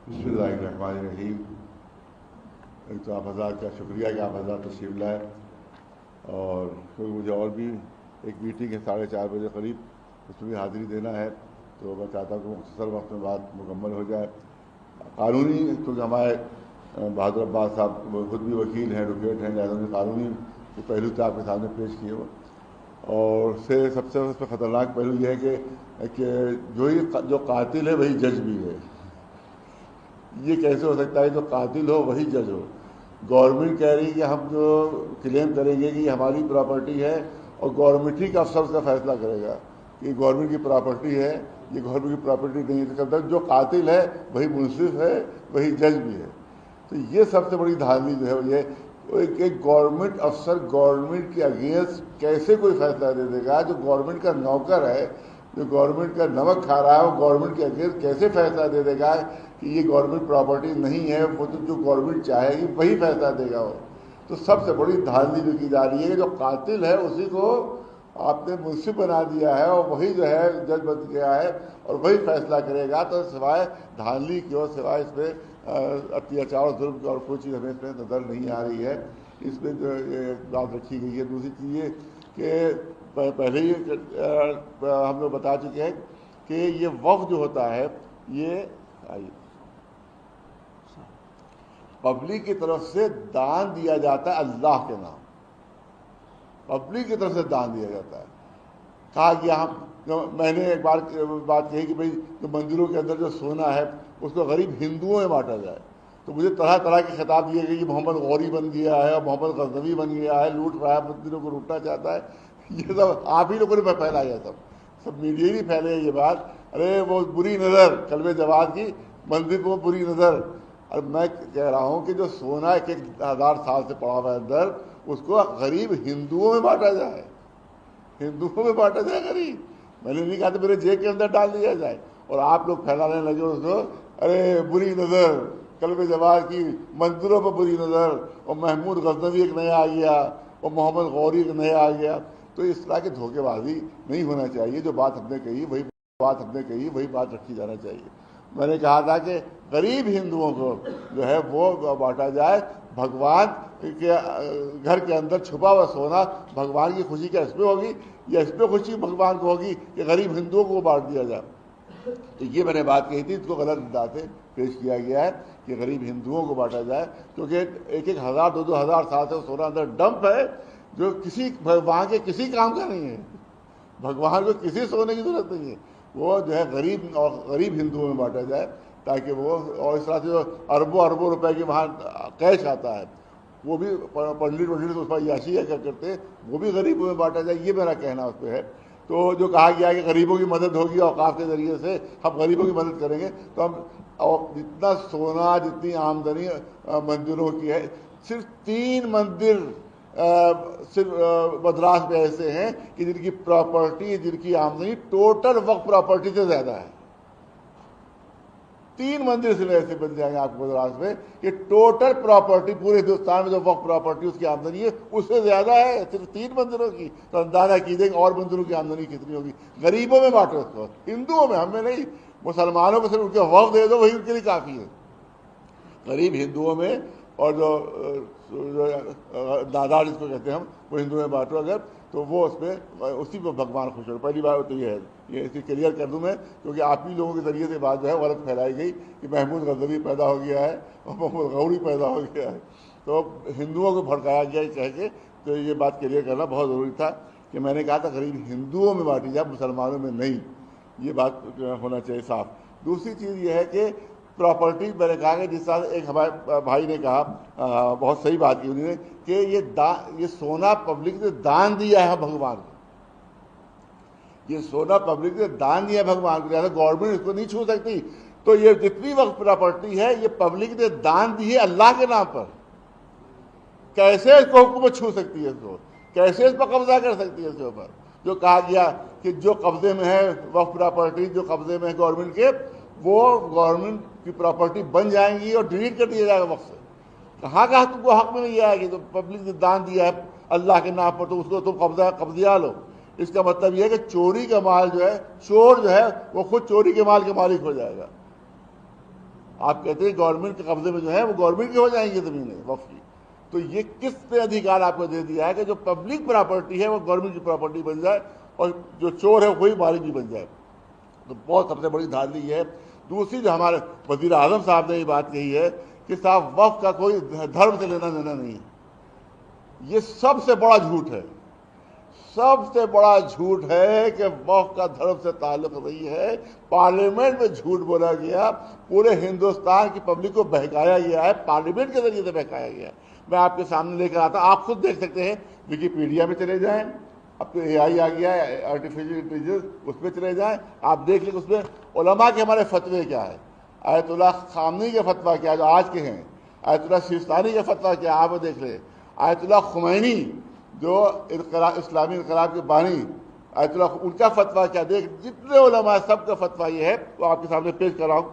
بسم اللہ الرحمن الرحیم۔ ایک تو آپ حضرات کا شکریہ کہ آپ حضرات تشریف لائے، اور کیونکہ مجھے اور بھی ایک میٹنگ ہے 4:30 بجے قریب، اس میں بھی حاضری دینا ہے، تو میں چاہتا ہوں کہ مختصر وقت میں بات مکمل ہو جائے۔ قانونی، کیونکہ ہمارے بہادر عباس صاحب خود بھی وکیل ہیں، ایڈوکیٹ ہیں، لہٰذا قانونی جو پہلو تھے آپ کے سامنے پیش کیے وہ، اور سب سے اس میں خطرناک پہلو یہ ہے کہ جو قاتل ہے وہی جج بھی ہے۔ یہ کیسے ہو سکتا ہے جو قاتل ہو وہی جج ہو؟ گورنمنٹ کہہ رہی ہے کہ ہم جو کلیم کریں گے کہ یہ ہماری پراپرٹی ہے، اور گورنمنٹ ہی کا افسر اس کا فیصلہ کرے گا کہ گورنمنٹ کی پراپرٹی ہے، یہ گورنمنٹ کی پراپرٹی نہیں ہے۔ تو جو قاتل ہے وہی منصف ہے، وہی جج بھی ہے۔ تو یہ سب سے بڑی دھاندلی جو ہے وہ ایک گورنمنٹ افسر گورنمنٹ کے اگینسٹ کیسے کوئی فیصلہ دے دے گا؟ جو گورنمنٹ کا نوکر ہے، جو گورنمنٹ کا نمک کھا رہا ہے، وہ گورنمنٹ کے اگینسٹ کیسے فیصلہ دے دے گا کہ یہ گورنمنٹ پراپرٹی نہیں ہے؟ وہ تو جو گورنمنٹ چاہے گی وہی فیصلہ دے گا وہ۔ تو سب سے بڑی دھاندلی جو کی جا رہی ہے کہ جو قاتل ہے اسی کو آپ نے منصف بنا دیا ہے، اور وہی جو ہے جج بن گیا ہے اور وہی فیصلہ کرے گا۔ تو سوائے دھاندلی کی اور سوائے اس میں اتیاچار اور ظلم کی اور کوئی چیز ہمیں اس میں نظر نہیں آ رہی ہے۔ اس میں جو بات رکھی گئی ہے۔ دوسری چیز یہ کہ پہلے ہی ہم لوگ بتا چکے ہیں کہ یہ وقف جو ہوتا ہے یہ پبلک کی طرف سے دان دیا جاتا ہے اللہ کے نام، پبلک کی طرف سے دان دیا جاتا ہے۔ کہا گیا میں نے ایک بار بات کہی کہ بھئی جو مندروں کے اندر جو سونا ہے اس کو غریب ہندوؤں میں بانٹا جائے، تو مجھے طرح طرح کے خطاب دیے گئے کہ محمد غوری بن گیا ہے اور محمد غزنوی بن گیا ہے، لوٹ رہا ہے، مندروں کو لوٹنا چاہتا ہے۔ یہ سب آپ ہی لوگوں نے پھیلایا، سب میڈیا ہی پھیلے یہ بات۔ ارے وہ بری نظر کلمہ جواد کی، مندر کو بری نظر۔ اور میں کہہ رہا ہوں کہ جو سونا 1000 سال سے پڑا ہوا ہے اندر، اس کو غریب ہندوؤں میں بانٹا جائے، ہندوؤں میں بانٹا جائے غریب۔ میں نے نہیں کہا تھا میرے جیب کے اندر ڈال دیا جائے، اور آپ لوگ پھیلانے لگے اس کو، ارے بری نظر کلمہ جواد کی، مندروں پر بری نظر، اور محمود غزنوی ایک نیا آ گیا، اور محمد غوری ایک نیا آ گیا۔ تو اس طرح کی دھوکے بازی نہیں ہونا چاہیے۔ جو بات ہم نے کہی وہی بات رکھی جانا چاہیے۔ میں نے کہا تھا کہ غریب ہندوؤں کو جو ہے وہ بانٹا جائے۔ بھگوان کے گھر کے اندر چھپا ہوا سونا بھگوان کی خوشی کیا اس پہ ہوگی، یا اس پہ خوشی بھگوان کو ہوگی کہ غریب ہندوؤں کو بانٹ دیا جائے؟ تو یہ میں نے بات کہی تھی، اس کو غلط انداز سے پیش کیا گیا ہے کہ غریب ہندوؤں کو بانٹا جائے، کیونکہ 1000 2000 سال سے سونا اندر ڈمپ ہے جو وہاں کے کسی کام کا نہیں ہے۔ بھگوان کو کسی سونے کی ضرورت نہیں ہے، وہ جو ہے غریب ہندوؤں میں بانٹا جائے، تاکہ وہ، اور اس طرح سے جو اربوں روپے کے وہاں کیش آتا ہے وہ بھی پنڈت اس پر عیاشی کیا کرتے ہیں، وہ بھی غریبوں میں بانٹا جائے۔ یہ میرا کہنا اس پہ ہے۔ تو جو کہا گیا کہ غریبوں کی مدد ہوگی اوقاف کے ذریعے سے، ہم غریبوں کی مدد کریں گے، تو ہم جتنا سونا، جتنی آمدنی مندروں کی ہے، صرف 3 مندر صرف مدراس میں ایسے ہیں کہ جن کی پراپرٹی، جن کی آمدنی ٹوٹل وقف پراپرٹی سے زیادہ ہے۔ 3 مندر صرف ایسے بن جائیں گے آپ کو مدراس میں کہ ٹوٹل پراپرٹی پورے ہندوستان میں جو وقف پراپرٹی اس کی آمدنی ہے اس سے زیادہ ہے صرف 3 مندروں کی۔ تو اندازہ کیجیے کہ اور مندروں کی آمدنی کتنی ہوگی۔ غریبوں میں بانٹو اس کو، ہندوؤں میں، ہمیں نہیں۔ مسلمانوں کو صرف ان کے وقف دے دو، وہی ان کے لیے کافی ہے۔ غریب ہندوؤں میں، اور جو نادار جس کو کہتے ہیں ہم، وہ ہندوؤں میں بانٹو اگر، تو وہ اس میں اسی پہ بھگوان خوش ہو۔ پہلی بات تو یہ ہے، یہ اسی کلیئر کر دوں میں، کیونکہ آپ ہی لوگوں کے ذریعے سے بات جو ہے غلط پھیلائی گئی کہ محمود غزنوی پیدا ہو گیا ہے اور محمود غوری پیدا ہو گیا ہے، تو ہندوؤں کو بھڑکایا گیا کہہ کے۔ تو یہ بات کلیئر کرنا بہت ضروری تھا کہ میں نے کہا تھا غریب ہندوؤں میں بانٹی جائے، مسلمانوں میں نہیں۔ یہ بات ہونا چاہیے صاف۔ دوسری چیز یہ ہے کہ پراپرٹی، میں نے کہا کہ جس طرح ایک ہمارے بھائی نے کہا، بہت صحیح بات کی انہوں نے، کہ یہ سونا پبلک نے دان دیا ہے بھگوان کو، یہ سونا پبلک نے دان دیا ہے بھگوان کو، لہٰذا گورنمنٹ اس کو نہیں چھو سکتی۔ تو یہ جتنی وقت پراپرٹی ہے یہ پبلک نے دان دی ہے اللہ کے نام پر، کیسے اس کو حکومت چھو سکتی ہے؟ اس کو کیسے اس پر قبضہ کر سکتی ہے؟ اس کے اوپر جو کہا گیا کہ جو قبضے میں ہے وقف پراپرٹی، جو قبضے میں ہے گورنمنٹ کے، وہ گورنمنٹ کی پراپرٹی بن جائیں گی اور ڈیلیٹ کر دیا جائے گا وقت سے۔ کہاں تم کو حق میں نہیں آئے گی؟ تو پبلک نے دان دیا ہے اللہ کے نام پر، تو اس کو تم قبضہ لو۔ اس کا مطلب یہ ہے کہ چوری کا مال جو ہے، چور جو ہے وہ خود چوری کے مال کے مالک ہو جائے گا۔ آپ کہتے ہیں گورنمنٹ کے قبضے میں جو ہے وہ گورنمنٹ کی ہو جائیں گی زمینیں وقف کی، تو یہ کس نے ادھیکار آپ کو دے دیا ہے کہ جو پبلک پراپرٹی ہے وہ گورنمنٹ کی پراپرٹی بن جائے اور جو چور ہے وہی مالک بھی بن جائے؟ تو بہت سب سے بڑی دھاندلی یہ ہے۔ دوسری جو ہمارے وزیر اعظم صاحب نے یہ بات کہی ہے کہ صاحب وقف کا کوئی دھرم سے لینا دینا نہیں ہے، یہ سب سے بڑا جھوٹ ہے، سب سے بڑا جھوٹ ہے کہ وقف کا دھرم سے تعلق نہیں ہے۔ پارلیمنٹ میں جھوٹ بولا گیا، پورے ہندوستان کی پبلک کو بہکایا گیا ہے، پارلیمنٹ کے ذریعے سے بہکایا گیا ہے۔ میں آپ کے سامنے لے کر آتا، آپ خود دیکھ سکتے ہیں، ویکیپیڈیا میں چلے جائیں، اب تو اے آئی آ گیا ہے آرٹیفیشل انٹیلیجنس، اس پہ چلے جائیں، آپ دیکھ لیں اس میں علماء کے ہمارے فتوے کیا ہے، آیت اللہ خامنی کے فتویٰ کیا جو آج کے ہیں، آیت اللہ سیستانی کے فتویٰ کیا آپ وہ دیکھ لیں، آیت اللہ خمینی جو اسلامی انقلاب کے بانی، آیت اللہ ان کا فتویٰ کیا، دیکھ جتنے علماء سب کا فتویٰ یہ ہے، وہ آپ کے سامنے پیش کر رہا ہوں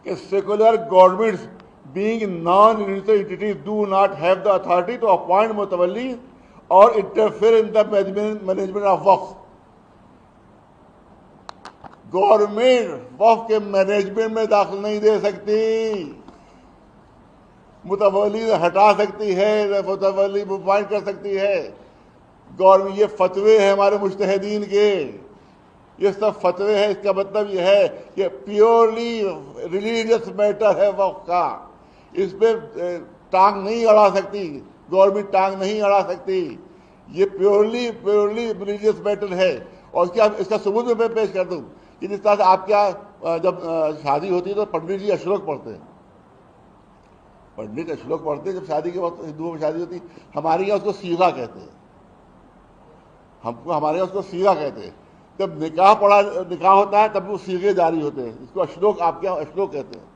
کہ secular governments being non-religious entities do not have the authority to appoint متولی or interfere in the management of وقف۔ گورنمنٹ وقف کے مینجمنٹ میں داخل نہیں دے سکتی، متولی ہٹا سکتی ہے، متولی اپوائنٹ کر سکتی ہے گورنمنٹ۔ یہ فتوے ہیں ہمارے مجتہدین کے، یہ سب فتوے ہیں، اس کا مطلب یہ ہے کہ پیورلی ریلیجیس میٹر ہے وقف کا، اس پہ ٹانگ نہیں اڑا سکتی گورنمنٹ، ٹانگ نہیں اڑا سکتی، یہ پیورلی ریلیجیس میٹر ہے۔ اور اس کا ثبوت میں پیش کر دوں کہ جس طرح سے آپ کیا جب شادی ہوتی ہے تو پنڈت جی اشلوک پڑھتے ہیں، پنڈت اشلوک پڑھتے ہیں جب شادی کے وقت ہندوؤں میں شادی ہوتی، ہمارے یہاں اس کو سیغہ کہتے ہیں، ہمارے یہاں اس کو سیغہ کہتے ہیں۔ جب نکاح ہوتا ہے تب وہ سیغے جاری ہوتے ہیں، اس کو اشلوک آپ کے یہاں اشلوک کہتے ہیں۔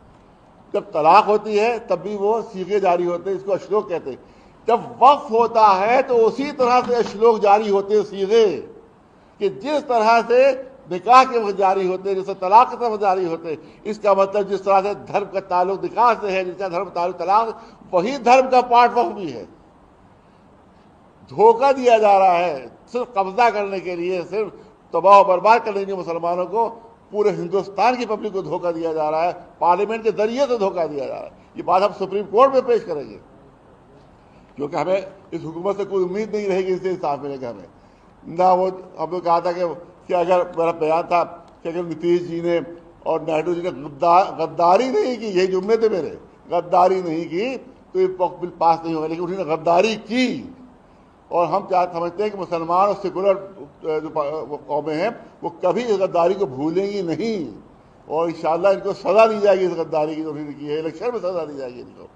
جب طلاق ہوتی ہے تب بھی وہ سیغے جاری ہوتے ہیں، اس کو اشلوک کہتے ہیں۔ جب وقف ہوتا ہے تو اسی طرح سے اشلوک جاری ہوتے ہیں، سیغے، کہ جس طرح سے نکاح کے وقت جاری ہوتے ہیں، جس طرح طلاق کے وقت جاری ہوتے ہیں۔ اس کا مطلب جس طرح سے دھرم کا تعلق نکاح سے ہے، جس کا دھرم تعلق طلاق، وہی دھرم کا پارٹ وقف بھی ہے۔ دھوکہ دیا جا رہا ہے صرف قبضہ کرنے کے لیے، صرف تباہ و برباد کرنے کے لیے مسلمانوں کو، پورے ہندوستان کی پبلک کو دھوکہ دیا جا رہا ہے، پارلیمنٹ کے ذریعے سے دھوکہ دیا جا رہا ہے۔ یہ بات ہم سپریم کورٹ میں پیش کریں گے، کیونکہ ہمیں اس حکومت سے کوئی امید نہیں رہے گی اس سے انصاف ملے گا ہمیں نہ۔ وہ ہم نے کہا تھا کہ اگر میرا بیان تھا کہ اگر نتیش جی نے اور نائیڈو جی نے غداری نہیں کی، یہی جملے تھے میرے، غداری نہیں کی تو یہ بل پاس نہیں ہوگا، لیکن انہوں نے غداری کی۔ اور ہم سمجھتے ہیں کہ مسلمان اور سیکولر جو قومیں ہیں وہ کبھی اس غداری کو بھولیں گی نہیں، اور انشاءاللہ ان کو سزا دی جائے گی اس غداری کی جو انہوں نے کی ہے، الیکشن میں سزا دی جائے گی ان کو،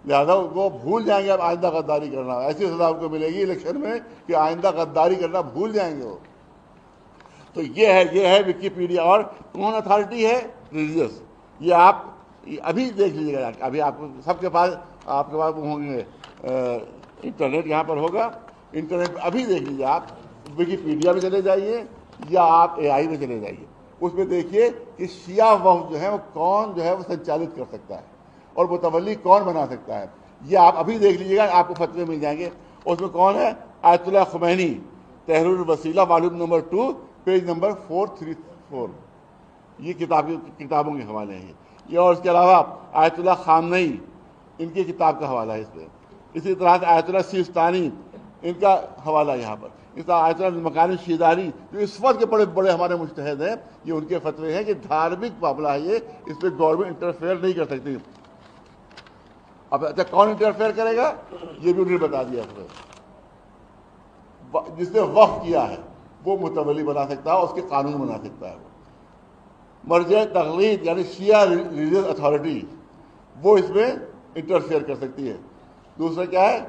لہٰذا وہ بھول جائیں گے اب آئندہ غداری کرنا، ایسی سزا ان کو ملے گی الیکشن میں کہ آئندہ غداری کرنا بھول جائیں گے وہ۔ تو یہ ہے ویکیپیڈیا۔ اور کون اتھارٹی ہے؟ ریلیجیس۔ یہ آپ ابھی دیکھ لیجیے گا، ابھی آپ سب کے پاس ہوں گے انٹرنیٹ، یہاں پر ہوگا انٹرنیٹ پہ، ابھی دیکھ لیجیے آپ ویکیپیڈیا میں چلے جائیے یا آپ اے آئی میں چلے جائیے، اس میں دیکھیے کہ شیعہ وقف جو ہے وہ کون جو ہے وہ سنچالت کر سکتا ہے اور متولی کون بنا سکتا ہے، یہ آپ ابھی دیکھ لیجیے گا، آپ کو فتوے مل جائیں گے۔ اس میں کون ہے؟ آیت اللہ خمینی، تحریر الوسیلہ والیوم نمبر 2 پیج نمبر 434، یہ کتابوں کے حوالے ہیں یہ۔ اور اس کے علاوہ آیت اللہ خامنئی، ان کی کتاب کا حوالہ ہے اس پہ۔ اسی طرح سے آیت اللہ سیستانی، ان کا حوالہ یہاں پر۔ اس طرح آیت اللہ مکانی شیداری جو اس وقت کے بڑے بڑے ہمارے مجتہد ہیں، یہ ان کے فتوے ہیں کہ دھارمک معاملہ ہے یہ، اس پہ گورنمنٹ انٹرفیئر نہیں کر سکتی۔ اب اچھا کون انٹرفیئر کرے گا؟ یہ بھی انہوں نے بتا دیا ہے، جس نے وقف کیا ہے وہ متولی بنا سکتا ہے، اس کے قانون بنا سکتا ہے۔ مرجع تقلید یعنی شیعہ ریلیجیس اتھارٹی وہ اس میں انٹرفیئر کر سکتی ہے۔ دوسرا کیا ہے؟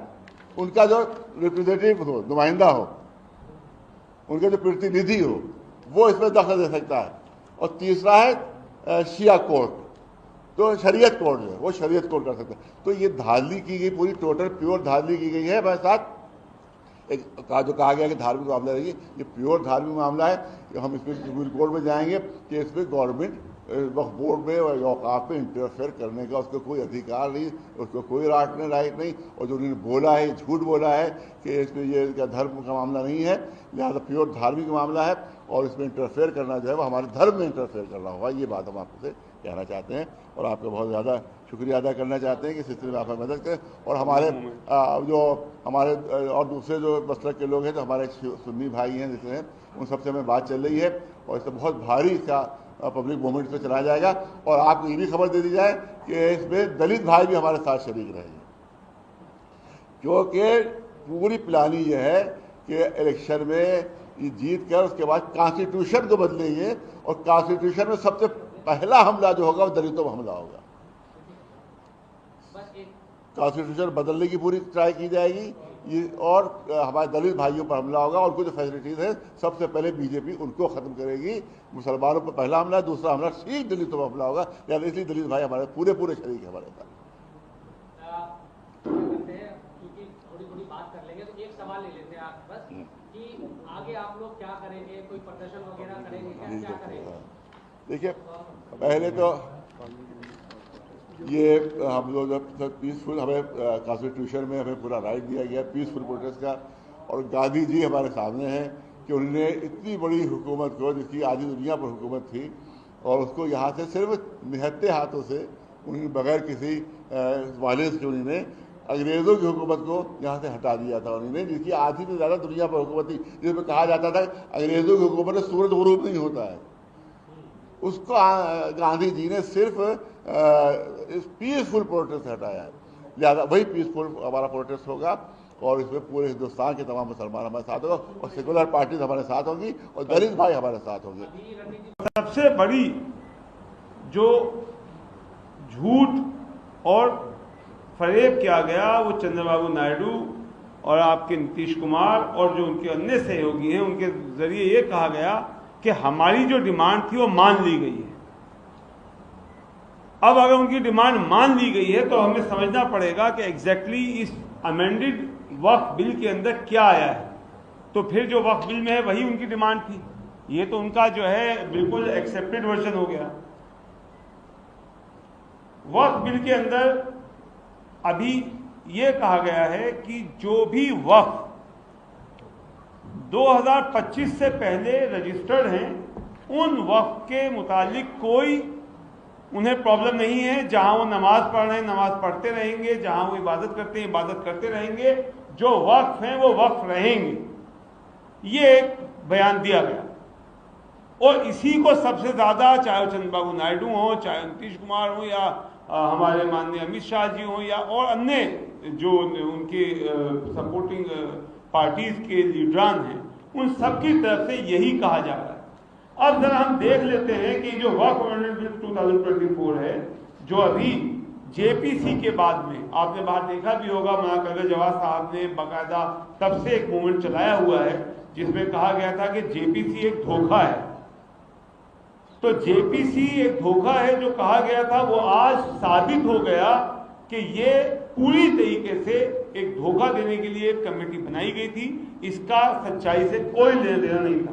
ان کا جو ریپریزنٹیو ہو، نمائندہ ہو، ان کا جو پرتیندھی ہو، وہ اس میں دخل دے سکتا ہے۔ اور تیسرا ہے شیعہ کورٹ، تو شریعت کورٹ جو ہے وہ شریعت کورٹ کر سکتا ہے۔ تو یہ دھاندلی کی گئی، پوری ٹوٹل پیور دھاندلی کی گئی ہے۔ میرے ساتھ ایک جو کہا گیا کہ دھارمک معاملہ رہی، یہ پیور دھارمک معاملہ ہے کہ ہم اس میں سپریم کورٹ میں جائیں گے کہ اس میں گورنمنٹ وقف بورڈ میں اور اوقاف میں انٹرفیئر کرنے کا اس کو کوئی ادھیکار نہیں، اس کو کوئی رائٹ نہیں۔ اور جو انہوں نے بولا ہے، جھوٹ بولا ہے کہ اس میں یہ دھرم کا معاملہ نہیں ہے، لہٰذا پیور دھارمک معاملہ ہے، اور اس میں انٹرفیئر کرنا جو ہے وہ ہمارے دھرم میں انٹرفیئر کرنا ہوگا، یہ بات ہم آپ سے کہنا چاہتے ہیں، اور آپ کا بہت زیادہ شکریہ ادا کرنا چاہتے ہیں کہ اس سلسلے میں آپ ہمیں مدد کریں. اور ہمارے جو ہمارے اور دوسرے جو مسلک کے لوگ ہیں، جو ہمارے سنی بھائی ہیں جیسے ہیں، ان سب سے ہمیں بات چل رہی ہے، اور اس سے بہت بھاری کا پبلک موومنٹ پہ چلایا جائے گا. اور آپ کو یہ بھی خبر دے دی جائے کہ اس میں دلت بھائی بھی ہمارے ساتھ شریک رہیں گے، کیونکہ پوری پلاننگ یہ ہے کہ الیکشن میں یہ جیت کر اس کے بعد کانسٹیٹیوشن کو بدلیں گے، اور کانسٹیٹیوشن میں سب سے پہلا حملہ جو ہوگا وہ دلتوں پر حملہ ہوگا. کانسٹیٹیوشن بدلنے کی پوری ٹرائی کی جائے گی، اور ہمارے دلت بھائیوں پر حملہ ہوگا. اور کچھ فیسلٹیز ہیں سب سے پہلے بی جے پی ان کو ختم کرے گی. مسلمانوں پر پہلا حملہ، دوسرا حملہ سیکھ دلتوں پر حملہ ہوگا. یعنی اس لیے دلت بھائی ہمارے پورے شریک ہیں ہمارے ساتھ. بات کر لیں گے تو ایک سوال لے لیتے ہیں آپ بس کہ آگے آپ لوگ کیا کریں گے، کوئی پردرشن وغیرہ کریں گے، کیا کریں گے؟ دیکھیے، پہلے تو یہ ہم لوگ پیسفل، ہمیں کانسٹیٹیوشن میں ہمیں پورا رائٹ دیا گیا پیسفل پروٹیسٹ کا. اور گاندھی جی ہمارے سامنے ہیں کہ انہوں نے اتنی بڑی حکومت کو، جس کی آدھی دنیا پر حکومت تھی، اور اس کو یہاں سے صرف نہتے ہاتھوں سے، انہوں نے بغیر کسی وائلنس کے، انہوں نے انگریزوں کی حکومت کو یہاں سے ہٹا دیا تھا. انہوں نے، جس کی آدھی سے زیادہ دنیا پر حکومت تھی، جس میں کہا جاتا تھا انگریزوں کی حکومت میں سورج غروب نہیں ہوتا ہے، اس کو گاندھی جی نے صرف پیسفل پروٹیسٹ ہٹایا ہے. لہٰذا وہی پیسفل ہمارا پروٹیسٹ ہوگا، اور اس میں پورے ہندوستان کے تمام مسلمان ہمارے ساتھ ہوگا، اور سیکولر پارٹیز ہمارے ساتھ ہوں گی، اور دلت بھائی ہمارے ساتھ ہوں گے. سب سے بڑی جو جھوٹ اور فریب کیا گیا وہ چندر بابو نائیڈو اور آپ کے نتیش کمار اور جو ان کے انیہ سہیوگی ہیں، ان کے ذریعے یہ کہا گیا کہ ہماری جو ڈیمانڈ تھی وہ مان لی گئی ہے. اب اگر ان کی ڈیمانڈ مان لی گئی ہے تو ہمیں سمجھنا پڑے گا کہ ایگزیکٹلی اس امینڈڈ وقف بل کے اندر کیا آیا ہے. تو پھر جو وقف بل میں ہے وہی ان کی ڈیمانڈ تھی. یہ تو ان کا جو ہے بالکل ایکسیپٹڈ ورژن ہو گیا. وقف بل کے اندر ابھی یہ کہا گیا ہے کہ جو بھی وقف 2025 سے پہلے رجسٹرڈ ہیں، ان وقف کے متعلق کوئی انہیں پرابلم نہیں ہے. جہاں وہ نماز پڑھ رہے ہیں نماز پڑھتے رہیں گے، جہاں وہ عبادت کرتے ہیں عبادت کرتے رہیں گے، جو وقف ہیں وہ وقف رہیں گے. یہ ایک بیان دیا گیا، اور اسی کو سب سے زیادہ، چاہے چندر بابو نائیڈو ہوں، چاہے نتیش کمار ہوں، یا ہمارے ماننیہ امت شاہ جی ہوں، یا اور انیہ جو ان کے سپورٹنگ پارٹیز کے لیڈران ہیں، ان سب کی طرف سے یہی کہا جا رہا ہے. اب ذرا ہم دیکھ لیتے ہیں کہ جو وقف امینڈمنٹ بل 2024 ہے، جو ابھی جے پی سی کے بعد میں آپ نے باہر دیکھا بھی ہوگا، مولانا کلبے جواد صاحب نے باقاعدہ تب سے ایک موومنٹ چلایا ہوا ہے جس میں کہا گیا تھا کہ جے پی سی ایک دھوکہ ہے. تو جے پی سی ایک دھوکہ ہے جو کہا گیا تھا، وہ آج ثابت ہو گیا کہ یہ پوری طریقے سے ایک دھوکہ دینے کے لیے ایک کمیٹی بنائی گئی تھی. اس کا سچائی سے کوئی لینا دینا نہیں تھا.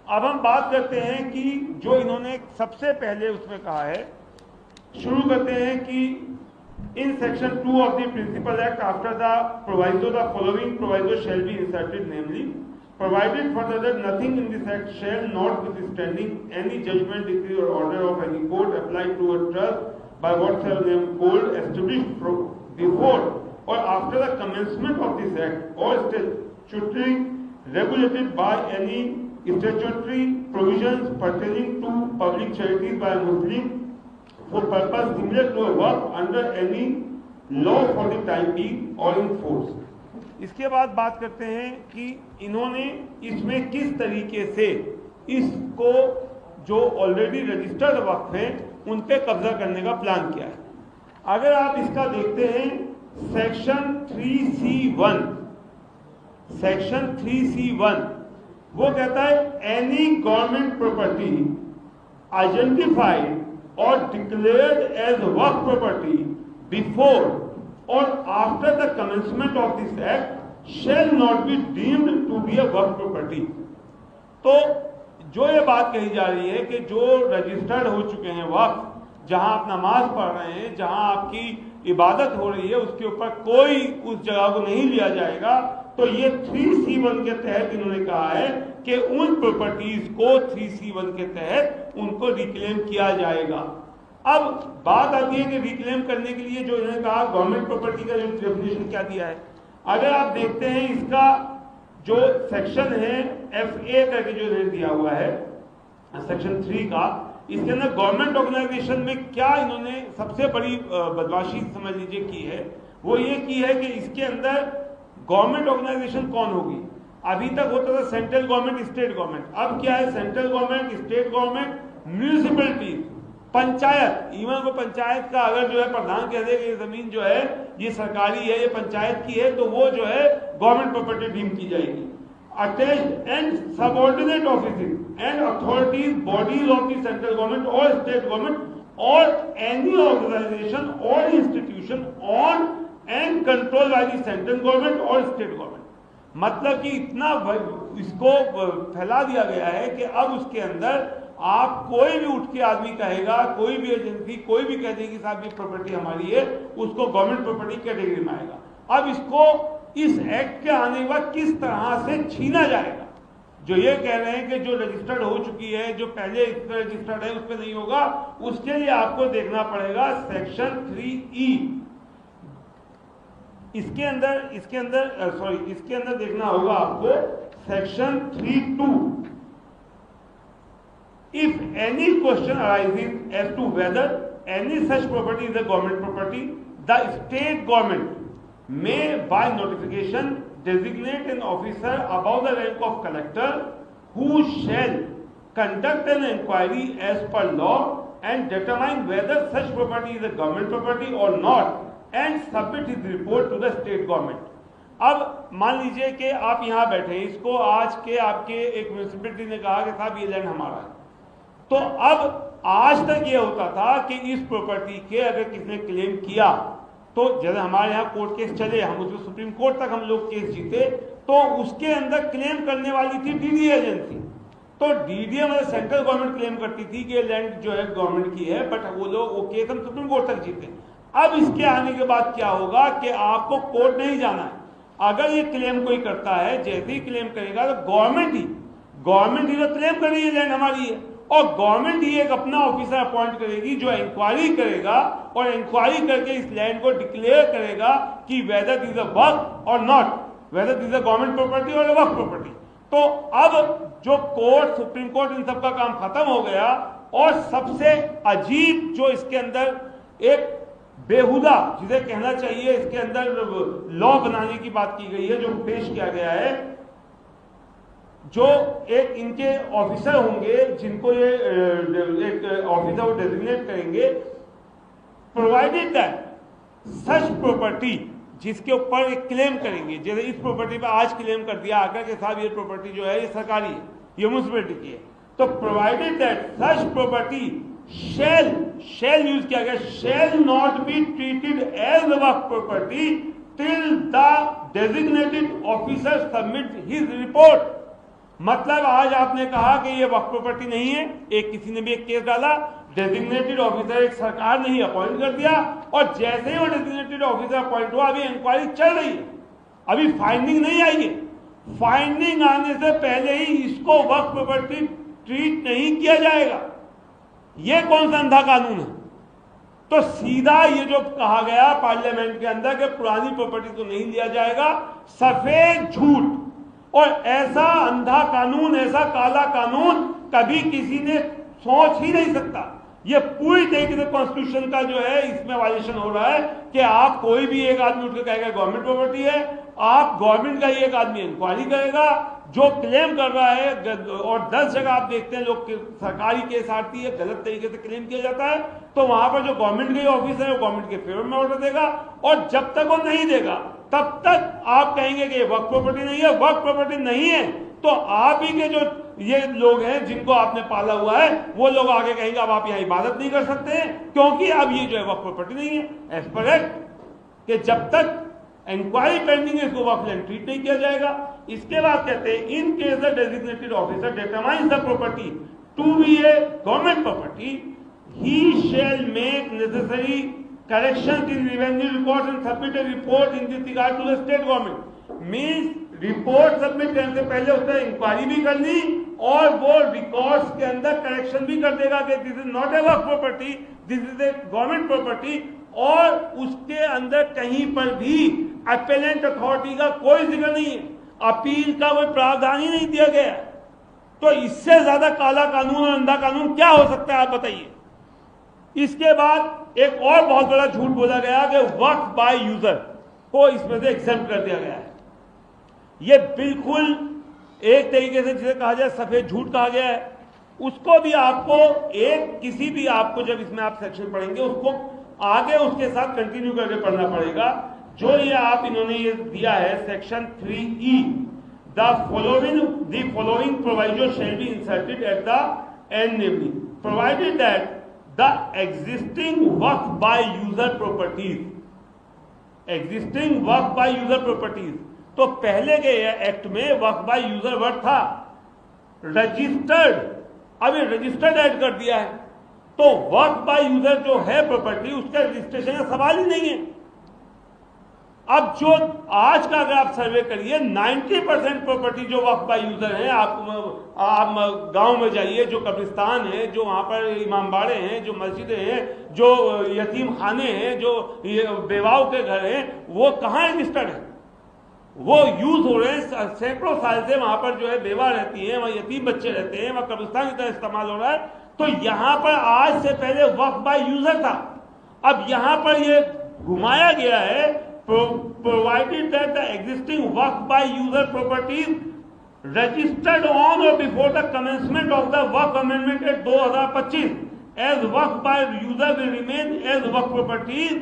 اب ہم بات کرتے ہیں کہ جو انہوں نے سب سے پہلے اس میں کہا ہے، شروع کرتے ہیں کہ in section 2 of the principal act after the proviso the following proviso shall be inserted, namely provided further that nothing in this act shall, notwithstanding any judgment, decree or order of any court applied to a trust by whatsoever name called established before or after the commencement of this act or statutory regulated by any statutory provisions pertaining to public charities by a Muslim for purpose similar to a work under any law for the time being or in force. اس کے بعد بات کرتے ہیں کہ انہوں نے اس میں کس طریقے سے اس کو جو آلریڈی رجسٹرڈ وقف ہیں ان پہ قبضہ کرنے کا پلان کیا ہے. اگر آپ اس کا دیکھتے ہیں سیکشن 3C1 وہ کہتا ہے any government property identified or declared as waqf property before or after the commencement of this act shall not be deemed to be a waqf property. تو جو یہ بات کہی جا رہی ہے کہ جو رجسٹرڈ ہو چکے ہیں وقف، جہاں آپ نماز پڑھ رہے ہیں، جہاں آپ کی عبادت ہو رہی ہے، اس کے اوپر کوئی اس جگہ کو نہیں لیا جائے گا. تو یہ 3C1 کے تحت انہوں نے کہا ہے کہ ان پراپرٹیز کو 3C1 کے تحت ان کو ریکلیم کیا جائے گا. اب بات آتی ہے کہ ریکلیم کرنے کے لیے جو انہوں نے کہا گورنمنٹ پراپرٹی کا جو ڈیفینیشن کیا دیا ہے. اگر آپ دیکھتے ہیں اس کا جو سیکشن ہے FA کر کے جو انہوں نے دیا ہوا ہے سیکشن 3 کا, اس کے اندر گورنمنٹ آرگنائزیشن میں کیا انہوں نے سب سے بڑی بدماشی سمجھ لیجیے کی ہے, وہ یہ کی ہے کہ اس کے اندر گورنمنٹ آرگنائزیشن کون ہوگی. ابھی تک ہوتا تھا سینٹرل گورنمنٹ اسٹیٹ گورنمنٹ, اب کیا ہے central government state government municipality panchayat. Even کو پنچایت کا اگر جو ہے پردھان کہہ دے کہ یہ زمین جو ہے یہ سرکاری ہے, یہ پنچایت کی ہے, تو وہ جو ہے گورنمنٹ پراپرٹی ڈیم کی جائے گی. Attached and subordinate offices and authorities, bodies of the central government or state government or any organization or institution on and controlled by the central government or state government. مطلب کہ اتنا اس کو پھیلا دیا گیا ہے کہ اب اس کے اندر آپ کوئی بھی اٹھ کے آدمی کہے گا, کوئی بھی ایجنسی کوئی بھی کہہ دے گی صاحب یہ پراپرٹی ہماری ہے, اس کو گورنمنٹ پراپرٹی کیٹیگری میں آئے گا. اب اس کو اس ایکٹ کے آنے کے بعد کس طرح سے چھینا جائے گا. جو یہ کہہ رہے ہیں کہ جو رجسٹرڈ ہو چکی ہے, جو پہلے اس پہ رجسٹرڈ ہے اس پہ نہیں ہوگا, اس کے لیے آپ کو دیکھنا پڑے گا سیکشن 3E. اس کے اندر دیکھنا ہوگا آپ کو section 3(2). If any question arises as to whether any such property is a government property, the state government may by notification designate an officer above the rank of collector who shall conduct an inquiry as per law and determine whether such property is a government property or not and submit his report to the state government. اب مان لیجئے کہ آپ یہاں بیٹھے ہیں, اس کو آج کے آپ کے ایک میونسپلٹی نے کہا کہ صاحب یہ لینڈ ہمارا ہے, تو اب آج تک یہ ہوتا تھا کہ اس پراپرٹی کے اگر کسی نے کلیم کیا تو جیسے ہمارے یہاں کورٹ کیس چلے, ہم اس میں سپریم کورٹ تک ہم لوگ کیس جیتے, تو اس کے اندر کلیم کرنے والی تھی DDA ایجنسی. تو DDA مطلب سینٹرل گورنمنٹ کلیم کرتی تھی کہ لینڈ جو ہے گورنمنٹ کی ہے, بٹ وہ کیس ہم سپریم کورٹ تک جیتے. اب اس کے آنے کے بعد کیا ہوگا کہ آپ کو کورٹ نہیں جانا ہے. اگر یہ کلیم کوئی کرتا ہے, جیسے ہی کلیم کرے گا تو گورنمنٹ ہی تو کلیم کر رہی ہے لینڈ ہماری ہے, اور گورنمنٹ ہی ایک اپنا آفیسر اپوائنٹ کرے گی جو انکوائری کرے گا, اور انکوائری کر کے اس لینڈ کو ڈکلیئر کرے گا کہ whether this is a work or not, whether this is a government property or a work property. تو اب جو کورٹ, سپریم کورٹ, ان سب کا کام ختم ہو گیا. اور سب سے عجیب جو اس کے اندر ایک بےہودہ جسے کہنا چاہیے اس کے اندر لا بنانے کی بات کی گئی ہے, جو پیش کیا گیا ہے, جو ایک ان کے آفیسر ہوں گے جن کو یہ ایک آفیسر ڈیزگنیٹ کریں گے, پرووائڈیڈ دیٹ سچ پراپرٹی جس کے اوپر ایک کلیم کریں گے, جیسے اس پراپرٹی پہ آج کلیم کر دیا آ کر کہ صاحب یہ پراپرٹی جو ہے یہ سرکاری ہے, یہ میونسپلٹی کی ہے, تو provided that such property shall use کیا گیا, shall not be treated as a work property till the designated officer submit his report. مطلب آج آپ نے کہا کہ یہ وقف پراپرٹی نہیں ہے, ایک کسی نے بھی ایک کیس ڈالا, ڈیزگنیٹڈ آفیسر ایک سرکار نے ہی اپوائنٹ کر دیا, اور جیسے ہی وہ ڈیزگنیٹڈ آفیسر اپوائنٹ ہوا, ابھی انکوائری چل رہی ہے, ابھی فائنڈنگ نہیں آئی ہے. فائنڈنگ آنے سے پہلے ہی اس کو وقف پراپرٹی ٹریٹ نہیں کیا جائے گا. یہ کون سا اندھا قانون ہے؟ تو سیدھا یہ جو کہا گیا پارلیمنٹ کے اندر کہ پرانی پراپرٹی تو نہیں لیا جائے گا, سفید جھوٹ. اور ایسا اندھا قانون, ایسا کالا قانون کبھی کسی نے سوچ ہی نہیں سکتا. یہ پوری طریقے سے کانسٹیٹیوشن کا جو ہے اس میں وائلیشن ہو رہا ہے کہ آپ کوئی بھی ایک آدمی اٹھ کے کہے گا گورنمنٹ پراپرٹی ہے, آپ گورنمنٹ کا ہی ایک آدمی انکوائری کرے گا جو کلیم کر رہا ہے, اور 10 جگہ آپ دیکھتے ہیں لوگ سرکاری کیس آتی ہے غلط طریقے سے کلیم کیا جاتا ہے, تو وہاں پر جو گورنمنٹ کے آفیسر ہے وہ گورنمنٹ کے فیور میں آرڈر دے گا, اور جب تک وہ نہیں دے گا تب تک آپ کہیں گے کہ یہ وقف پراپرٹی نہیں ہے. وقف پراپرٹی نہیں ہے تو آپ ہی کے جو یہ لوگ ہیں جن کو آپ نے پالا ہوا ہے وہ لوگ آگے کہیں گے اب آپ یہاں عبادت نہیں کر سکتے ہیں کیونکہ اب یہ جو ہے وقف پراپرٹی نہیں ہے. ایز پر ایکٹ کہ جب تک انکوائری پینڈنگ ہے اس کو وقف لینڈ ٹریٹ نہیں کیا جائے گا. اس کے بعد کہتے ہیں in case the designated officer determines the property to be a government property, he shall make necessary corrections in revenue records and submit a report in this regard to the state government. Means report submit کرنے سے پہلے اس نے inquiry بھی کرنی اور وہ records کے اندر correction بھی کر دے گا کہ دس از ناٹ اے وقف پراپرٹی, دس از اے گورنمنٹ پراپرٹی, اور اس کے اندر کہیں پر بھی اپیلنٹ اتھارٹی کا کوئی ذکر نہیں ہے, اپیل کا کوئی پراودھان ہی نہیں دیا گیا. تو اس سے زیادہ کالا قانون اور اندھا قانون کیا ہو سکتا ہے آپ بتائیے. اس کے بعد ایک اور بہت بڑا جھوٹ بولا گیا کہ وقف بائی یوزر کو اس میں سے ایگزمپٹ کر دیا گیا ہے. یہ بالکل ایک طریقے سے جسے کہا جائے سفید جھوٹ کہا گیا ہے. اس کو بھی آپ کو کسی بھی آپ کو جب اس میں آپ سیکشن پڑھیں گے اس کو آگے اس کے ساتھ کنٹینیو کر کے پڑھنا پڑے گا. جو یہ آپ انہوں نے یہ دیا ہے section 3E, the following proviso shall be inserted at the end, namely provided that the existing work by user properties, تو پہلے کے ایکٹ میں وقف بائی یوزر ورڈ تھا, رجسٹرڈ, اب یہ رجسٹرڈ ایڈ کر دیا ہے, تو وقف بائی یوزر جو ہے پراپرٹی اس کا رجسٹریشن کا سوال ہی نہیں ہے. اب جو آج کا اگر آپ سروے کریے 90% پراپرٹی جو وقف بائی یوزر ہیں, آپ گاؤں میں جائیے, جو قبرستان ہے, جو وہاں پر امام باڑے ہیں, جو مسجدیں ہیں, جو یتیم خانے ہیں, جو بیواؤں کے گھر ہیں, وہ کہاں رجسٹرڈ ہیں؟ وہ یوز ہو رہے ہیں سینکڑوں سال سے, وہاں پر جو ہے بیوہ رہتی ہیں, وہاں یتیم بچے رہتے ہیں, وہاں قبرستان کی طرح استعمال ہو رہا ہے. تو یہاں پر آج سے پہلے وقف بائی یوزر تھا. اب یہاں پر یہ گھمایا گیا ہے provided that the existing work by user properties registered on or before the commencement of the work amendment Act 2025 as work by user will remain as work properties.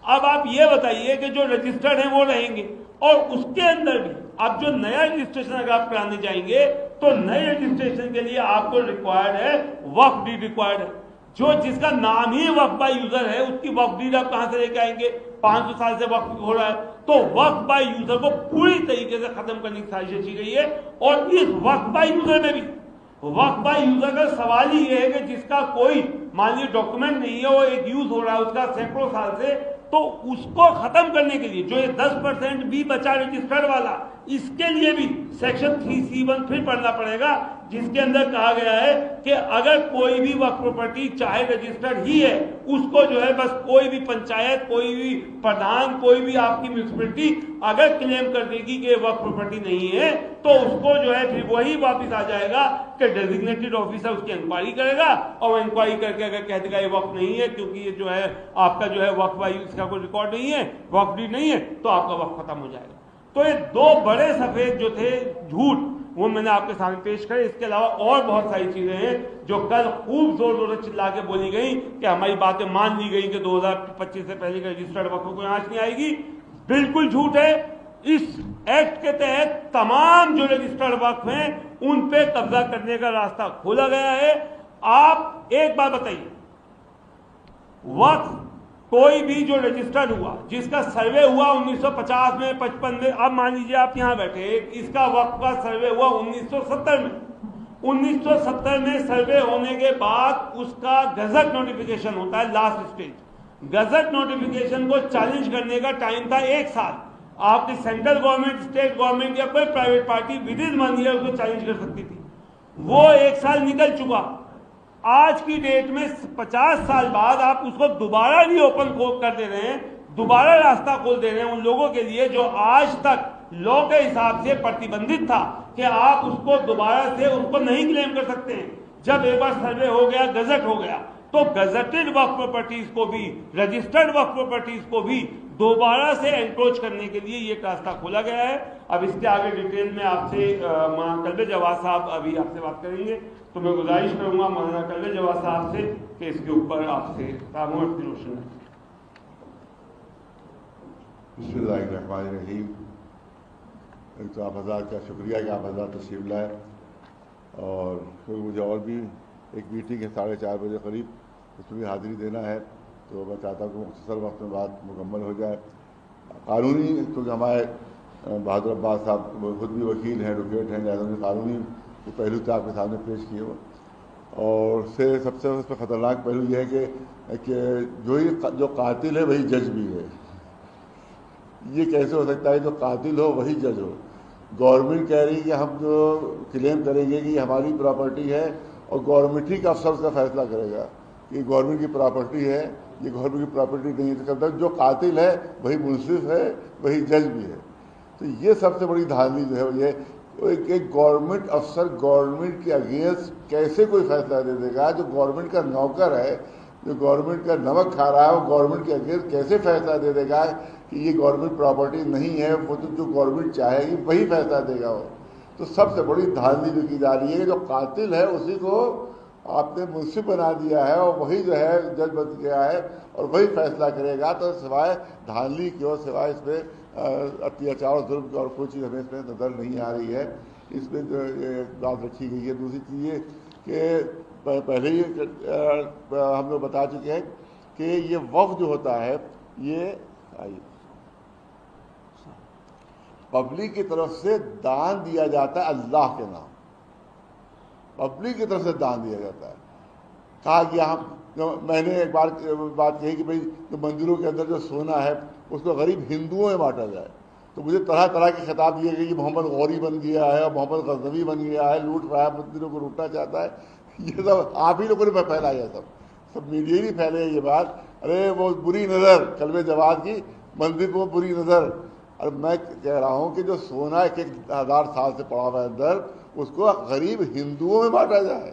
اب آپ یہ بتائیے کہ جو رجسٹرڈ ہیں وہ رہیں گے, اور اس کے اندر بھی اب جو نیا رجسٹریشن اگر آپ کرانے جائیں گے تو نئے رجسٹریشن کے لیے آپ کو ریکوائرڈ ہے وقف ڈیڈ ریکوائرڈ ہے. جو جس کا نام ہی وقف بائی یوزر ہے اس کی وقف ڈیڈ آپ کہاں سے لے کے آئیں گے؟ 500 سال سے وقف ہو رہا ہے. تو وقف بائی یوزر کو پوری طریقے سے ختم کرنے کی سازش کی گئی ہے. اور اس وقف بائی یوزر میں بھی وقف بائی یوزر کا سوال ہی یہ ہے کہ جس کا کوئی مان لیجیے ڈاکومنٹ نہیں ہے, وہ ایک یوز ہو رہا ہے اس کا سینکڑوں سال سے, تو اس کو ختم کرنے کے لیے جو یہ 10% بھی بچا رجسٹرڈ والا, اس کے لیے بھی سیکشن 3C1 پھر پڑھنا پڑے گا, جس کے اندر کہا گیا ہے کہ اگر کوئی بھی وقف پراپرٹی چاہے رجسٹرڈ ہی ہے, اس کو جو ہے بس کوئی بھی پنچایت, کوئی بھی پردھان, کوئی بھی آپ کی میونسپلٹی اگر کلیم کر دے گی کہ یہ وقف پراپرٹی نہیں ہے, تو اس کو جو ہے پھر وہی واپس آ جائے گا کہ ڈیزگنیٹڈ آفیسر اس کی انکوائری کرے گا, اور وہ انکوائری کر کے اگر کہہ دے گا یہ وقف نہیں ہے کیونکہ یہ جو ہے آپ کا جو ہے وقف بائی اس کا کوئی ریکارڈ نہیں ہے, وقف ڈیڈ نہیں ہے, تو آپ کا وقف ختم ہو جائے گا. تو یہ دو بڑے سفید جو تھے جھوٹ وہ میں نے آپ کے سامنے پیش کرے. اس کے علاوہ اور بہت ساری چیزیں ہیں جو کل خوب زور زور سے چلا کے بولی گئی کہ ہماری باتیں مان لی گئی کہ 2025 سے پہلے کا رجسٹرڈ وقف کوئی آنچ نہیں آئے گی. بالکل جھوٹ ہے. اس ایکٹ کے تحت تمام جو رجسٹرڈ وقف ہیں ان پہ قبضہ کرنے کا راستہ کھولا گیا ہے. آپ ایک بات بتائیے, وقف کوئی بھی جو رجسٹرڈ ہوا, جس کا سروے ہوا 1950 میں, 55 میں, اب مان لیجیے آپ یہاں بیٹھے, اس کا وقف کا سروے ہوا 1970 میں. 1970 میں سروے ہونے کے بعد اس کا گزٹ نوٹیفیکیشن ہوتا ہے, لاسٹ اسٹیج. گزٹ نوٹیفیکیشن کو چیلنج کرنے کا ٹائم تھا 1 سال. آپ کی سینٹرل گورنمنٹ, اسٹیٹ گورنمنٹ یا کوئی private party with in 1 year اس کو چیلنج کر سکتی تھی. وہ 1 سال نکل چکا. آج کی ڈیٹ میں 50 سال بعد آپ اس کو دوبارہ بھی اوپن کر دے رہے ہیں, دوبارہ راستہ کھول دے رہے ہیں ان لوگوں کے لیے جو آج تک لا کے حساب سے پرتیبندھت تھا کہ آپ اس کو دوبارہ سے اس کو نہیں کلیم کر سکتے ہیں. جب ایک بار سروے ہو گیا, گزٹ ہو گیا, تو گزٹڈ وقف پراپرٹیز کو بھی, رجسٹرڈ وقف پراپرٹیز کو بھی دوبارہ سے انکروچ کرنے کے لیے یہ راستہ کھولا گیا ہے. اب اس کے آگے ڈیٹیل میں آپ سے مولانا کلب جواد صاحب ابھی آپ سے بات کریں گے, تو میں گزارش کروں گا مولانا کلب جواد صاحب سے کہ اس کے اوپر آپ سے تعامل کی روشنی. بسم اللہ الرحمن الرحیم. ایک تو آپ حضرات کا شکریہ کہ آپ حضرات تشریف لائے, اور کیونکہ مجھے اور بھی ایک میٹنگ ہے 4:30 بجے قریب, اس میں بھی حاضری دینا ہے, تو میں چاہتا ہوں کہ مختصر وقت میں بات مکمل ہو جائے. قانونی, کیونکہ ہمارے بہادر عباس صاحب خود بھی وکیل ہیں, ایڈوکیٹ ہیں, لہٰذا قانونی پہلو تو آپ کے سامنے پیش کیے ہو. اور سب سے اس میں خطرناک پہلو یہ ہے کہ جو قاتل ہے وہی جج بھی ہے. یہ کیسے ہو سکتا ہے جو قاتل ہو وہی جج ہو؟ گورنمنٹ کہہ رہی ہے کہ ہم جو کلیم کریں گے کہ یہ ہماری پراپرٹی ہے اور گورنمنٹ ہی کا افسر اس کا فیصلہ کرے گا کہ گورنمنٹ کی پراپرٹی ہے یہ گورنمنٹ کی پراپرٹی نہیں ہے، تو جو قاتل ہے وہی منصف ہے وہی جج بھی ہے۔ تو یہ سب سے بڑی دھاندلی جو ہے یہ ایک گورنمنٹ افسر گورنمنٹ کے اگینسٹ کیسے کوئی فیصلہ دے دے گا؟ جو گورنمنٹ کا نوکر ہے، جو گورنمنٹ کا نمک کھا رہا ہے، وہ گورنمنٹ کے اگینسٹ کیسے فیصلہ دے دے گا کہ یہ گورنمنٹ پراپرٹی نہیں ہے؟ وہ تو جو گورنمنٹ چاہے گی وہی فیصلہ دے گا وہ۔ تو سب سے بڑی دھاندلی جو کی جا رہی ہے کہ جو قاتل ہے اسی کو آپ نے منصف بنا دیا ہے اور وہی جو ہے جج بن گیا ہے اور وہی فیصلہ کرے گا۔ تو سوائے دھاندلی کی اور سوائے اس میں اتیاچار اور ظلم کی اور کوئی چیز ہمیں اس میں نظر نہیں آ رہی ہے۔ اس میں جو بات رکھی گئی ہے۔ دوسری چیز یہ کہ پہلے ہی ہم لوگ بتا چکے ہیں کہ یہ وقف جو ہوتا ہے یہ پبلک کی طرف سے دان دیا جاتا ہے اللہ کے نام، پبلک کی طرف سے دان دیا جاتا ہے۔ کہا گیا میں نے ایک بار بات کہی کہ بھئی جو مندروں کے اندر جو سونا ہے اس کو غریب ہندوؤں میں بانٹا جائے، تو مجھے طرح طرح کے خطاب دیے گئے کہ محمد غوری بن گیا ہے اور محمد غزنوی بن گیا ہے، لوٹ رہا ہے، مندروں کو لوٹنا چاہتا ہے۔ یہ سب آپ ہی لوگوں نے پھیلایا، سب میڈیا ہی پھیلے یہ بات۔ ارے وہ بری نظر کلمہ جواد کی مندر کو بری نظر۔ اور میں کہہ رہا ہوں کہ جو سونا 1000 سال سے پڑا ہوا ہے اندر، اس کو غریب ہندوؤں میں بانٹا جائے،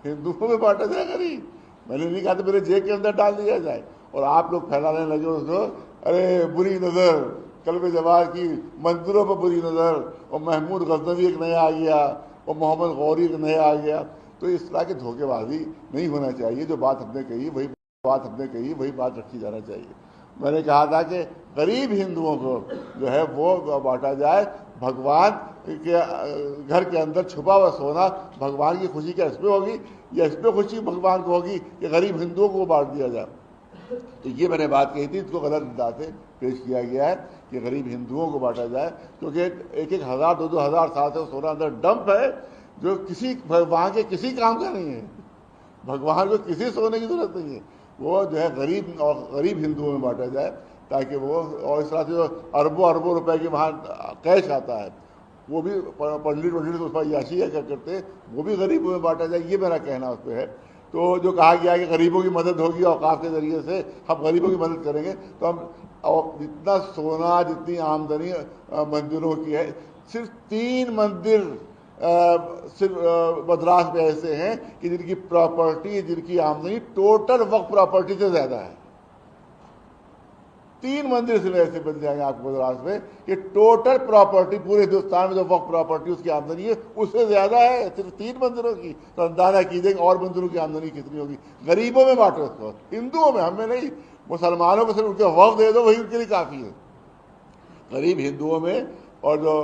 ہندوؤں میں بانٹا جائے غریب۔ میں نے نہیں کہا تو میرے جیب کے اندر ڈال دیا جائے، اور آپ لوگ پھیلانے لگے اس کو، ارے بری نظر کلمہ جواد کی مندروں پر بری نظر، اور محمود غزنوی ایک نیا آ گیا اور محمد غوری ایک نیا آ گیا۔ تو اس طرح کی دھوکے بازی نہیں ہونا چاہیے۔ جو بات ہم نے کہی وہی بات رکھی جانا چاہیے۔ میں نے کہا تھا کہ غریب ہندوؤں کو جو ہے وہ بانٹا جائے۔ بھگوان کے گھر کے اندر چھپا ہوا سونا بھگوان کی خوشی کیا اس پہ ہوگی، یا اس پہ خوشی بھگوان کو ہوگی کہ غریب ہندوؤں کو بانٹ دیا جائے؟ تو یہ میں نے بات کہی تھی، اس کو غلط انداز سے پیش کیا گیا ہے کہ غریب ہندوؤں کو بانٹا جائے، کیونکہ 1000 2000 سال سے وہ سونا اندر ڈمپ ہے جو بھگوان کے کسی کام کا نہیں ہے۔ بھگوان کو کسی سونے کی ضرورت نہیں ہے، وہ جو ہے غریب ہندوؤں میں بانٹا جائے تاکہ وہ، اور اس طرح سے جو اربوں روپے کے وہاں کیش آتا ہے وہ بھی پنڈت اس پر عیاشی کیا کرتے، وہ بھی غریبوں میں بانٹا جائے۔ یہ میرا کہنا اس پہ ہے۔ تو جو کہا گیا کہ غریبوں کی مدد ہوگی اوقاف کے ذریعے سے، ہم غریبوں کی مدد کریں گے، تو ہم جتنا سونا جتنی آمدنی مندروں کی ہے، صرف 3 مندر صرف مدراس میں ایسے ہیں کہ جن کی پراپرٹی، جن کی آمدنی ٹوٹل وقف پراپرٹی سے زیادہ ہے۔ 3 مندر صرف ایسے بن جائیں گے آپ کو مدراس میں کہ ٹوٹل پراپرٹی پورے ہندوستان میں جو وقف پراپرٹی اس کی آمدنی ہے اس سے زیادہ ہے صرف 3 مندروں کی۔ تو اندازہ کیجیے کہ اور مندروں کی آمدنی کتنی ہوگی۔ غریبوں میں بانٹو اس کو، ہندوؤں میں، ہمیں نہیں۔ مسلمانوں کو صرف ان کے وقف دے دو، وہی ان کے لیے کافی ہے۔ غریب ہندوؤں میں، اور جو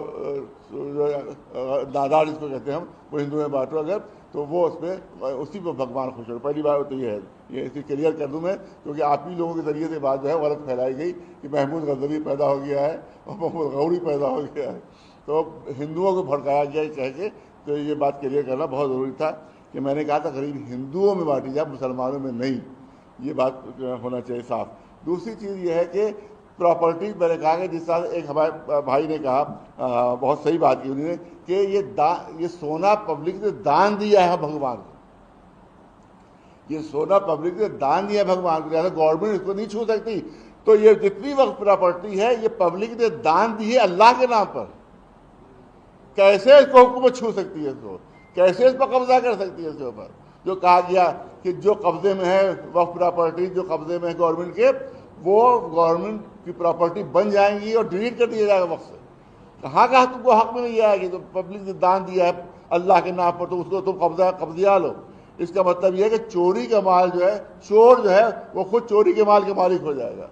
نادار جس کو کہتے ہیں ہم، وہ ہندو میں بانٹو اگر، تو وہ اس میں اسی پہ بھگوان خوش ہو۔ پہلی بات تو یہ ہے، یہ اسی کلیئر کر دوں میں، کیونکہ آپ ہی لوگوں کے ذریعے سے بات جو ہے غلط پھیلائی گئی کہ محمود غزنوی پیدا ہو گیا ہے اور محمود غوری پیدا ہو گیا ہے، تو ہندوؤں کو بھڑکایا گیا کہہ کے۔ تو یہ بات کلیئر کرنا بہت ضروری تھا کہ میں نے کہا تھا غریب ہندوؤں میں بانٹی جائے، مسلمانوں میں نہیں، یہ بات ہونا چاہیے صاف۔ دوسری چیز یہ ہے کہ پراپرٹی، میں نے کہا کہ جس طرح ایک ہمارے بھائی نے کہا، بہت صحیح بات کی انہوں نے، کہ یہ سونا پبلک نے دان دیا ہے بھگوان کو، یہ سونا پبلک نے دان دیا ہے بھگوان کو، لہٰذا گورنمنٹ اس کو نہیں چھو سکتی۔ تو یہ جتنی وقت پراپرٹی ہے یہ پبلک نے دان دی ہے اللہ کے نام پر، کیسے اس کو حکومت چھو سکتی ہے؟ اس کو کیسے اس پر قبضہ کر سکتی ہے؟ اس کے اوپر جو کہا گیا کہ جو قبضے میں ہے وقف پراپرٹی، جو قبضے میں ہے گورنمنٹ کے، وہ گورنمنٹ کی پراپرٹی بن جائیں گی اور ڈیلیٹ کر دیا جائے گا وقت سے۔ کہاں تم کو حق میں نہیں آئے گی؟ تو پبلک نے دان دیا ہے اللہ کے نام پر، تو اس کو تم قبضہ لو۔ اس کا مطلب یہ ہے کہ چوری کا مال جو ہے، چور جو ہے وہ خود چوری کے مال کے مالک ہو جائے گا۔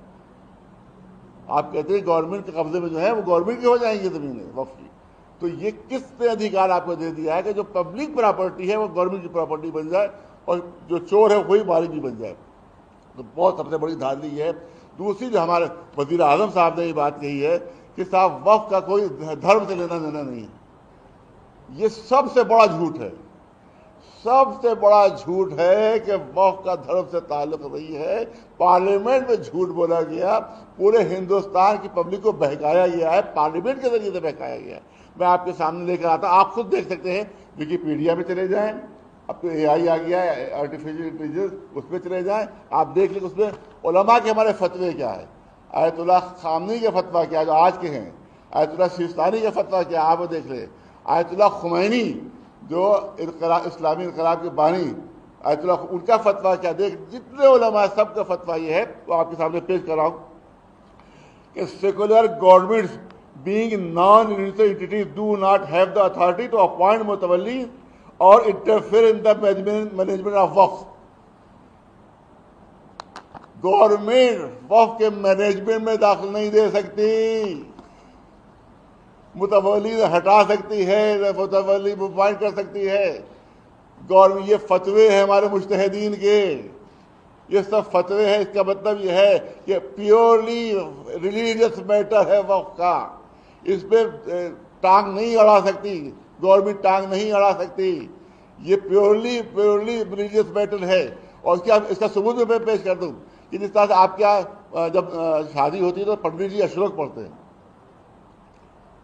آپ کہتے ہیں گورنمنٹ کے قبضے میں جو ہے وہ گورنمنٹ کی ہو جائیں گی زمینیں وقف کی، تو یہ کس نے ادھیکار آپ کو دے دیا ہے کہ جو پبلک پراپرٹی ہے وہ گورنمنٹ کی پراپرٹی بن جائے اور جو چور ہے وہی مالک بھی بن جائے؟ تو بہت سب سے بڑی دھاندلی ہے۔ دوسری جو ہمارے وزیر اعظم صاحب نے یہ بات کہی ہے کہ صاحب وقف کا کوئی دھرم سے لینا دینا نہیں ہے، یہ سب سے بڑا جھوٹ ہے۔ سب سے بڑا جھوٹ ہے کہ وقف کا دھرم سے تعلق نہیں ہے۔ پارلیمنٹ میں جھوٹ بولا گیا، پورے ہندوستان کی پبلک کو بہکایا گیا ہے، پارلیمنٹ کے ذریعے سے بہکایا گیا ہے۔ میں آپ کے سامنے لے کر آتا ہوں. آپ خود دیکھ سکتے ہیں, وکیپیڈیا میں چلے جائیں, اب تو اے آئی آ گیا ہے, آرٹیفیشیل انٹیلیجنس, اس پہ چلے جائیں, آپ دیکھ لیں اس میں علماء کے ہمارے فتوے کیا ہے, آیت اللہ خامنی کے فتویٰ کیا جو آج کے ہیں, آیت اللہ سیستانی کے فتویٰ کیا آپ وہ دیکھ لیں, آیت اللہ خمینی جو اسلامی انقلاب کے بانی, آیت اللہ ان کا فتویٰ کیا, دیکھ جتنے علماء سب کا فتویٰ یہ ہے وہ آپ کے سامنے پیش کر رہا ہوں کہ secular governments being non-religious entities do not have the authority to appoint متولی or interfere in the management of وقف. گورنمنٹ وقف کے مینجمنٹ میں داخل نہیں دے سکتی, متولی ہٹا سکتی ہے, متولی اپوائنٹ کر سکتی ہے. گورنمنٹ یہ فتوے ہیں ہمارے مجتہدین کے, یہ سب فتوے ہیں. اس کا مطلب یہ ہے کہ پیورلی ریلیجیس میٹر ہے وقف کا, اس پہ ٹانگ نہیں اڑا سکتی گورنمنٹ, ٹانگ نہیں اڑا سکتی. یہ پیورلی ریلیجیس میٹر ہے. اور اس کا ثبوت میں پیش کر دوں کہ جس طرح سے آپ کیا جب شادی ہوتی ہے تو پنڈت جی اشلوک پڑھتے ہیں,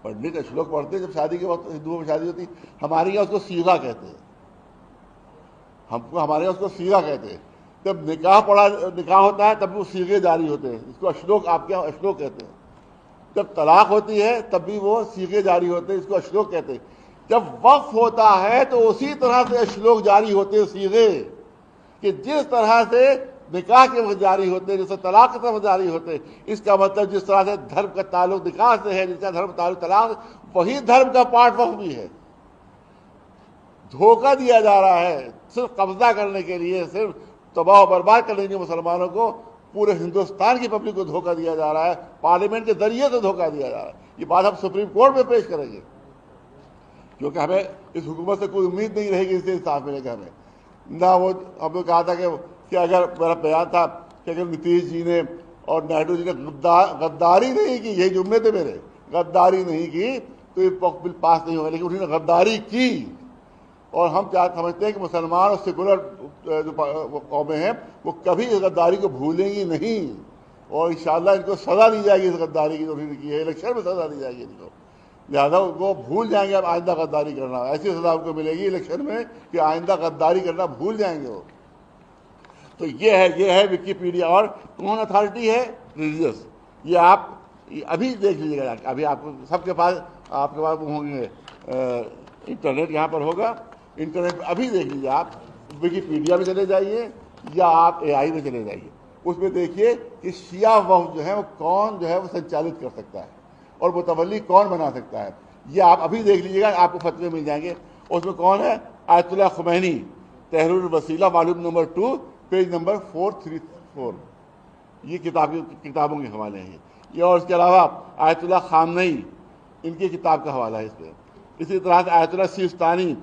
پنڈت اشلوک پڑھتے ہیں جب شادی کے وقت ہندوؤں میں شادی ہوتی. ہمارے یہاں اس کو سیغہ کہتے ہیں, ہمارے یہاں اس کو سیغہ کہتے ہیں. جب نکاح ہوتا ہے تب وہ سیغے جاری ہوتے ہیں, اس کو اشلوک, آپ کے یہاں اشلوک کہتے ہیں. جب طلاق ہوتی ہے تب بھی وہ سیغے جاری ہوتے ہیں, اس کو اشلوک کہتے ہیں. جب وقف ہوتا ہے تو اسی طرح سے اشلوک جاری ہوتے ہیں, سیغے, کہ جس طرح سے نکاح کے وقت جاری ہوتے ہیں, جس طرح طلاق کے وقت جاری ہوتے ہیں. اس کا مطلب جس طرح سے دھرم کا تعلق نکاح سے ہے, جس کا دھرم تعلق طلاق, وہی دھرم کا پارٹ وقف بھی ہے. دھوکہ دیا جا رہا ہے صرف قبضہ کرنے کے لیے, صرف تباہ و برباد کرنے کے لیے مسلمانوں کو, پورے ہندوستان کی پبلک کو دھوکہ دیا جا رہا ہے, پارلیمنٹ کے ذریعے سے دھوکہ دیا جا رہا ہے. یہ بات ہم سپریم کورٹ میں پیش کریں گے, کیونکہ ہمیں اس حکومت سے کوئی امید نہیں رہے گی اس سے انصاف ملے گا ہمیں. نہ وہ ہم نے کہا تھا کہ اگر میرا بیان تھا کہ اگر نتیش جی نے اور نائیڈو جی نے غداری نہیں کی, یہی جملے تھے میرے, غداری نہیں کی تو یہ بل پاس نہیں ہوگا, لیکن انہوں نے غداری کی. اور ہم سمجھتے ہیں کہ مسلمان اور سیکولر جو قومیں ہیں وہ کبھی اس غداری کو بھولیں گی نہیں, اور انشاءاللہ ان کو سزا دی جائے گی اس غداری کی جو انہوں نے کی ہے, الیکشن میں سزا دی جائے گی ان کو. لہٰذا وہ بھول جائیں گے اب آئندہ غداری کرنا, ایسی سزا ان کو ملے گی الیکشن میں کہ آئندہ غداری کرنا بھول جائیں گے وہ. تو یہ ہے وکیپیڈیا. اور کون اتھارٹی ہے؟ ریلیجیس. یہ آپ ابھی دیکھ لیجیے گا, ابھی آپ سب کے پاس ہوں گے انٹرنیٹ, یہاں پر ہوگا انٹرنیٹ پہ, ابھی دیکھ لیجیے آپ وکیپیڈیا میں چلے جائیے یا آپ اے آئی میں چلے جائیے, اس میں دیکھیے کہ شیعہ وقف جو ہے وہ کون جو ہے وہ سنچالت کر سکتا ہے اور متولی کون بنا سکتا ہے. یہ آپ ابھی دیکھ لیجیے گا, آپ کو فتوے مل جائیں گے. اس میں کون ہے؟ آیت اللہ خمینی, تحریر الوسیلہ والیوم نمبر 2 پیج نمبر 434. یہ کتابوں کے حوالے ہیں یہ. اور اس کے علاوہ آیت اللہ خامنئی, ان کی کتاب کا حوالہ ہے اس پہ. اسی طرح سے آیت اللہ سیستانی,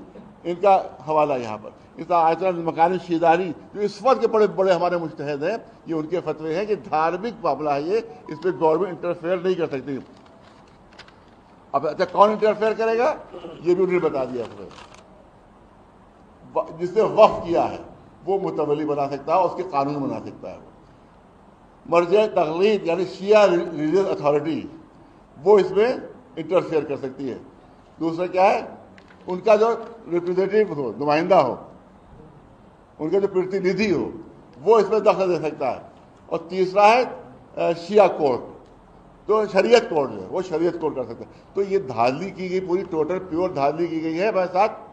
ان کا حوالہ یہاں پر. اس طرح آیت اللہ مکانی شیدانی جو اس وقت کے بڑے بڑے ہمارے مجتہد ہیں, یہ ان کے فتوے ہیں کہ دھارمک معاملہ ہے یہ, اس پہ گورنمنٹ انٹرفیئر نہیں کر سکتی. اب اچھا کون انٹرفیئر کرے گا یہ بھی انہوں نے بتا دیا. جس نے وقف کیا ہے وہ متولی بنا سکتا ہے, اس کے قانون بنا سکتا ہے. مرجع تقلید یعنی شیعہ ریلیجیس اتھارٹی وہ اس میں انٹرفیئر کر سکتی ہے. دوسرا کیا ہے؟ ان کا جو ریپریزنٹیو ہو, نمائندہ ہو, ان کا جو پرتیندھی ہو, وہ اس میں دخل دے سکتا ہے. اور تیسرا ہے شیعہ کورٹ, تو شریعت کورٹ جو ہے وہ شریعت کورٹ کر سکتا ہے. تو یہ دھاندلی کی گئی, پوری ٹوٹل پیور دھاندلی کی گئی ہے. میرے ساتھ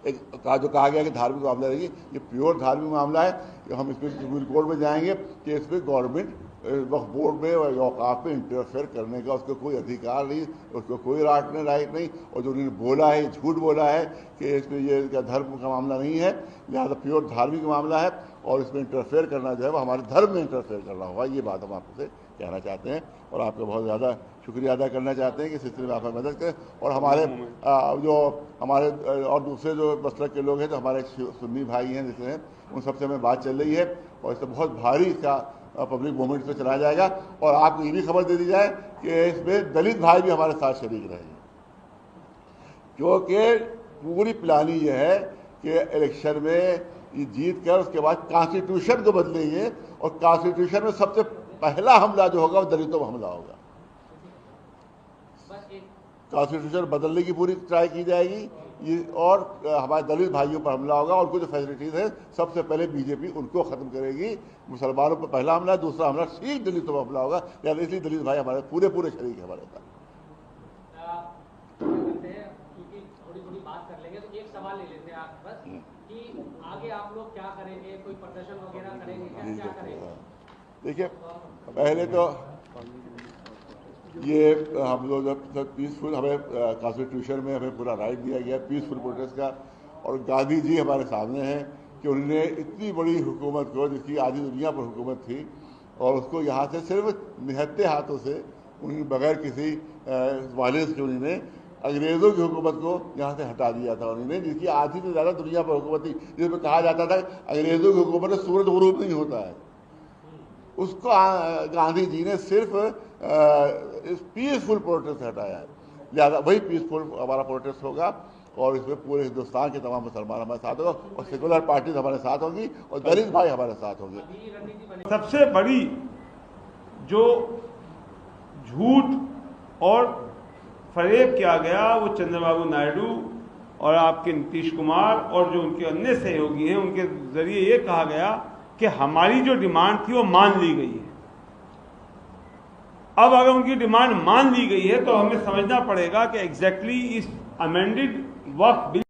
ایک جو کہا گیا کہ دھارمک معاملہ رہے گی, یہ پیور دھارمک معاملہ ہے کہ ہم اس میں سپریم کورٹ میں جائیں گے کہ اس میں گورنمنٹ وقف بورڈ میں اور اوقاف میں انٹرفیئر کرنے کا اس کو کوئی ادھیکار نہیں, اس کو کوئی رائٹ نہیں. اور جو انہوں نے بولا ہے جھوٹ بولا ہے کہ اس میں یہ دھرم کا معاملہ نہیں ہے, لہٰذا پیور دھارمک معاملہ ہے, اور اس میں انٹرفیئر کرنا جو ہے وہ ہمارے دھرم میں انٹرفیئر کرنا ہوگا. یہ بات ہم آپ سے کہنا چاہتے ہیں اور آپ کا بہت زیادہ شکریہ ادا کرنا چاہتے ہیں کہ اس سلسلے میں آپ ہمیں مدد کریں. اور ہمارے اور دوسرے جو مسلک کے لوگ ہیں, جو ہمارے سنی بھائی ہیں جس میں, ان سب سے ہمیں بات چل رہی ہے, اور اس سے بہت بھاری اس کا پبلک موومنٹ پہ چلایا جائے گا. اور آپ کو یہ بھی خبر دے دی جائے کہ اس میں دلت بھائی بھی ہمارے ساتھ شریک رہیں گے, کیونکہ پوری پلاننگ یہ ہے کہ الیکشن میں یہ جیت کر اس کے بعد کانسٹیٹیوشن کو بدلیں گے, اور کانسٹیٹیوشن میں سب سے پہلا حملہ جو ہوگا وہ دلتوں پر حملہ ہوگا. بس ایک کانسٹیٹیوشن بدلنے کی پوری ٹرائی کی جائے گی، اور ہمارے دلت بھائیوں پر حملہ ہوگا، اور ان کو جو فیسلٹیز ہیں سب سے پہلے بی جے پی ان کو ختم کرے گی۔ مسلمانوں پر پہلا حملہ ہے، دوسرا حملہ سکھ دلتوں پر حملہ ہوگا، لہٰذا اس لیے دلت بھائی ہمارے پورے شریک ہیں ہمارے ساتھ۔ کیونکہ تھوڑی بات کر لیں گے تو ایک سوال لے لیتے ہیں آپ بس کہ آگے آپ لوگ کیا کریں گے، کوئی پردرشن وغیرہ کریں گے کیا کریں گے؟ دیکھیے پہلے تو یہ ہم لوگ پیسفل، ہمیں کانسٹیٹیوشن میں ہمیں پورا رائٹ دیا گیا پیسفل پروٹیسٹ کا، اور گاندھی جی ہمارے سامنے ہیں کہ انہوں نے اتنی بڑی حکومت کو، جس کی آدھی دنیا پر حکومت تھی، اور اس کو یہاں سے صرف نہتے ہاتھوں سے انہیں بغیر کسی وائلنس کے انہوں نے انگریزوں کی حکومت کو یہاں سے ہٹا دیا تھا انہوں نے، جس کی آدھی سے زیادہ دنیا پر حکومت تھی، جس میں کہا جاتا تھا انگریزوں کی حکومت میں سورج غروب نہیں ہوتا ہے، اس کو گاندھی جی نے صرف پیسفل پروٹیسٹ ہٹایا ہے۔ لہٰذا وہی پیسفل ہمارا پروٹیسٹ ہوگا، اور اس میں پورے ہندوستان کے تمام مسلمان ہمارے ساتھ ہوگا، اور سیکولر پارٹیز ہمارے ساتھ ہوں گی، اور دلت بھائی ہمارے ساتھ ہوں گے۔ سب سے بڑی جو جھوٹ اور فریب کیا گیا وہ چندر بابو نائیڈو اور آپ کے نتیش کمار اور جو ان کے انیہ سہیوگی ہیں، ان کے ذریعے یہ کہا گیا کہ ہماری جو ڈیمانڈ تھی وہ مان لی گئی ہے۔ اب اگر ان کی ڈیمانڈ مان لی گئی ہے تو ہمیں سمجھنا پڑے گا کہ ایگزیکٹلی اس امینڈڈ وقف بل